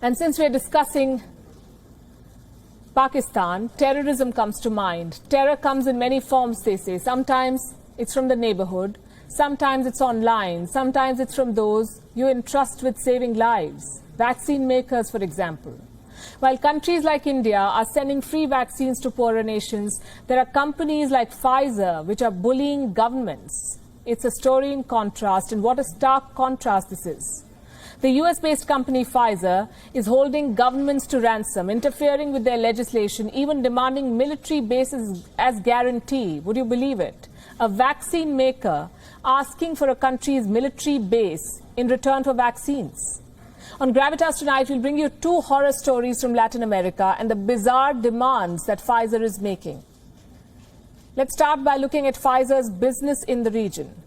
And since we're discussing Pakistan, terrorism comes to mind. Terror comes in many forms, they say. Sometimes it's from the neighborhood. Sometimes it's online. Sometimes it's from those you entrust with saving lives. Vaccine makers, for example. While countries like India are sending free vaccines to poorer nations, there are companies like Pfizer which are bullying governments. It's a story in contrast, and what a stark contrast this is. The US-based company Pfizer is holding governments to ransom, interfering with their legislation, even demanding military bases as guarantee. Would you believe it? A vaccine maker asking for a country's military base in return for vaccines. On Gravitas tonight, we'll bring you two horror stories from Latin America and the bizarre demands that Pfizer is making. Let's start by looking at Pfizer's business in the region.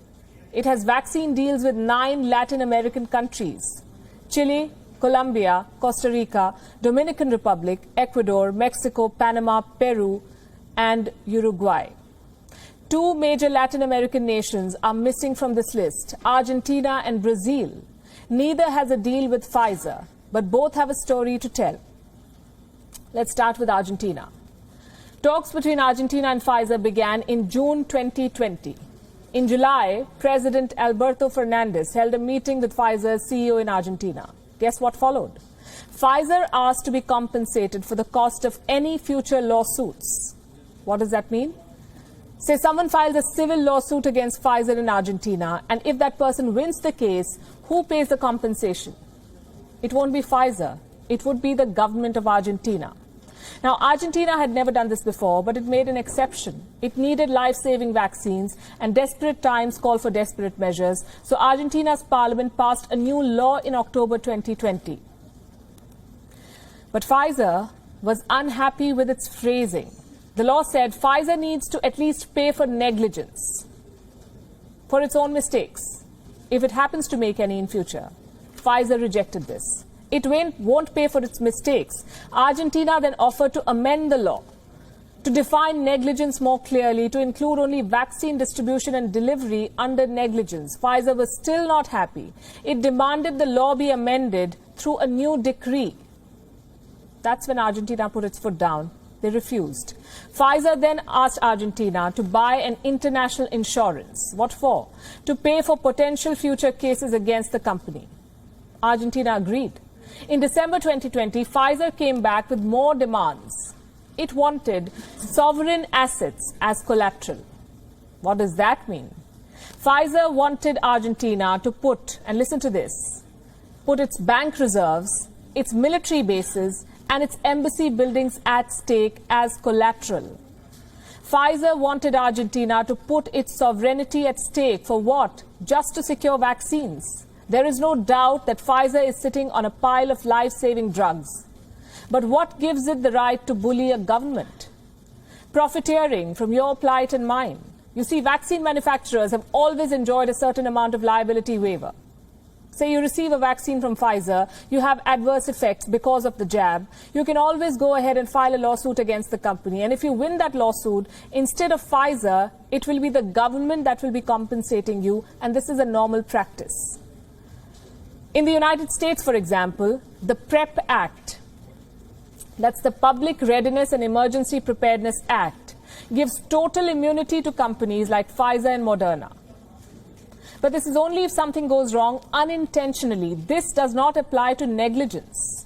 It has vaccine deals with 9 Latin American countries: Chile, Colombia, Costa Rica, Dominican Republic, Ecuador, Mexico, Panama, Peru, and Uruguay. 2 major Latin American nations are missing from this list: Argentina and Brazil. Neither has a deal with Pfizer, but both have a story to tell. Let's start with Argentina. Talks between Argentina and Pfizer began in June 2020. In July, President Alberto Fernandez held a meeting with Pfizer's CEO in Argentina. Guess what followed? Pfizer asked to be compensated for the cost of any future lawsuits. What does that mean? Say someone files a civil lawsuit against Pfizer in Argentina, and if that person wins the case, who pays the compensation? It won't be Pfizer. It would be the government of Argentina. Now, Argentina had never done this before, but it made an exception. It needed life-saving vaccines, and desperate times call for desperate measures. So Argentina's parliament passed a new law in October 2020. But Pfizer was unhappy with its phrasing. The law said Pfizer needs to at least pay for negligence, for its own mistakes, if it happens to make any in future. Pfizer rejected this. It won't pay for its mistakes. Argentina then offered to amend the law to define negligence more clearly, to include only vaccine distribution and delivery under negligence. Pfizer was still not happy. It demanded the law be amended through a new decree. That's when Argentina put its foot down. They refused. Pfizer then asked Argentina to buy an international insurance. What for? To pay for potential future cases against the company. Argentina agreed. In December 2020, Pfizer came back with more demands. It wanted sovereign assets as collateral. What does that mean? Pfizer wanted Argentina to put, and listen to this, put its bank reserves, its military bases, and its embassy buildings at stake as collateral. Pfizer wanted Argentina to put its sovereignty at stake for what? Just to secure vaccines. There is no doubt that Pfizer is sitting on a pile of life-saving drugs. But what gives it the right to bully a government? Profiteering from your plight and mine. You see, vaccine manufacturers have always enjoyed a certain amount of liability waiver. Say you receive a vaccine from Pfizer, you have adverse effects because of the jab. You can always go ahead and file a lawsuit against the company. And if you win that lawsuit, instead of Pfizer, it will be the government that will be compensating you. And this is a normal practice. In the United States, for example, the PrEP Act, that's the Public Readiness and Emergency Preparedness Act, gives total immunity to companies like Pfizer and Moderna. But this is only if something goes wrong unintentionally. This does not apply to negligence.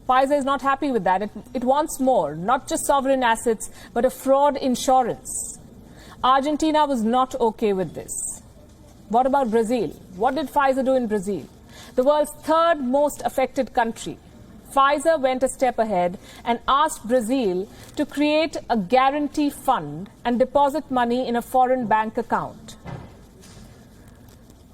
Pfizer is not happy with that. It wants more, not just sovereign assets, but a fraud insurance. Argentina was not okay with this. What about Brazil? What did Pfizer do in Brazil? The world's 3rd most affected country. Pfizer went a step ahead and asked Brazil to create a guarantee fund and deposit money in a foreign bank account.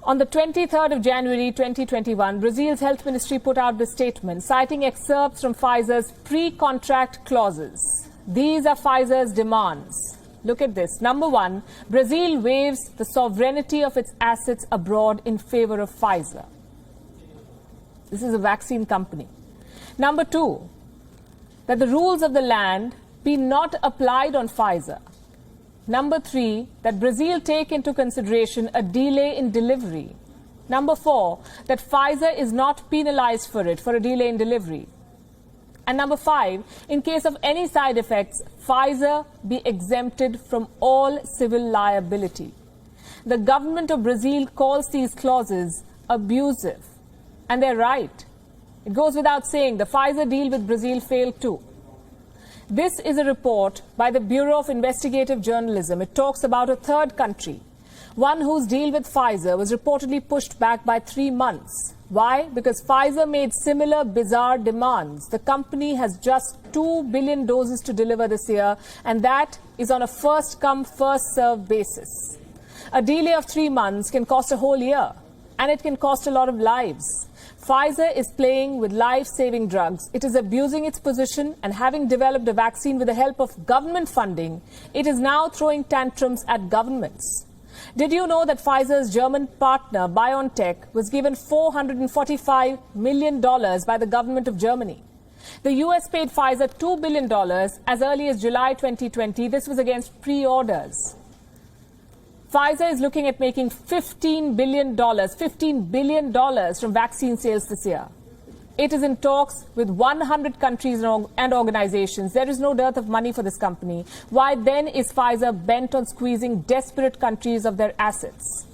On the 23rd of January 2021, Brazil's health ministry put out this statement, citing excerpts from Pfizer's pre-contract clauses. These are Pfizer's demands. Look at this. Number 1, Brazil waives the sovereignty of its assets abroad in favor of Pfizer. This is a vaccine company. Number 2, that the rules of the land be not applied on Pfizer. Number 3, that Brazil take into consideration a delay in delivery. Number 4, that Pfizer is not penalized for it for a delay in delivery. And number 5, in case of any side effects, Pfizer be exempted from all civil liability. The government of Brazil calls these clauses abusive. And they're right. It goes without saying, the Pfizer deal with Brazil failed too. This is a report by the Bureau of Investigative Journalism. It talks about a third country, one whose deal with Pfizer was reportedly pushed back by 3 months. Why? Because Pfizer made similar bizarre demands. The company has just 2 billion doses to deliver this year, and that is on a first-come, first-served basis. A delay of 3 months can cost a whole year, and it can cost a lot of lives. Pfizer is playing with life-saving drugs. It is abusing its position, and having developed a vaccine with the help of government funding, it is now throwing tantrums at governments. Did you know that Pfizer's German partner, BioNTech, was given $445 million by the government of Germany? The US paid Pfizer $2 billion as early as July 2020. This was against pre-orders. Pfizer is looking at making $15 billion from vaccine sales this year. It is in talks with 100 countries and organizations. There is no dearth of money for this company. Why then is Pfizer bent on squeezing desperate countries of their assets?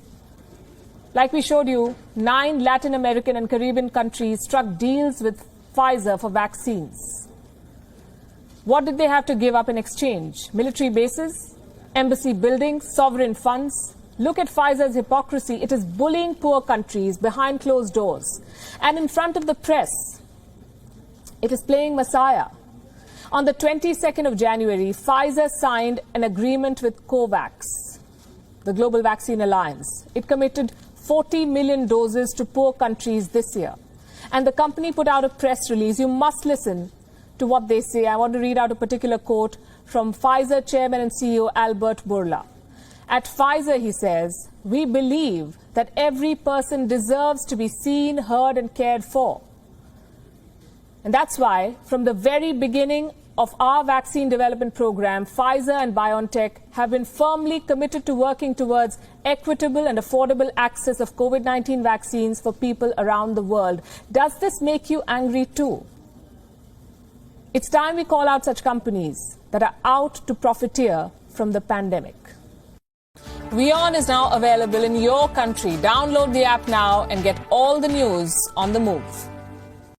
Like we showed you, 9 Latin American and Caribbean countries struck deals with Pfizer for vaccines. What did they have to give up in exchange? Military bases? Embassy buildings? Sovereign funds? Look at Pfizer's hypocrisy. It is bullying poor countries behind closed doors. And in front of the press, it is playing Messiah. On the 22nd of January, Pfizer signed an agreement with COVAX, the Global Vaccine Alliance. It committed 40 million doses to poor countries this year. And the company put out a press release. You must listen to what they say. I want to read out a particular quote from Pfizer Chairman and CEO Albert Bourla. At Pfizer, he says, we believe that every person deserves to be seen, heard and cared for. And that's why, from the very beginning of our vaccine development program, Pfizer and BioNTech have been firmly committed to working towards equitable and affordable access of COVID-19 vaccines for people around the world. Does this make you angry too? It's time we call out such companies that are out to profiteer from the pandemic. WION is now available in your country. Download the app now and get all the news on the move.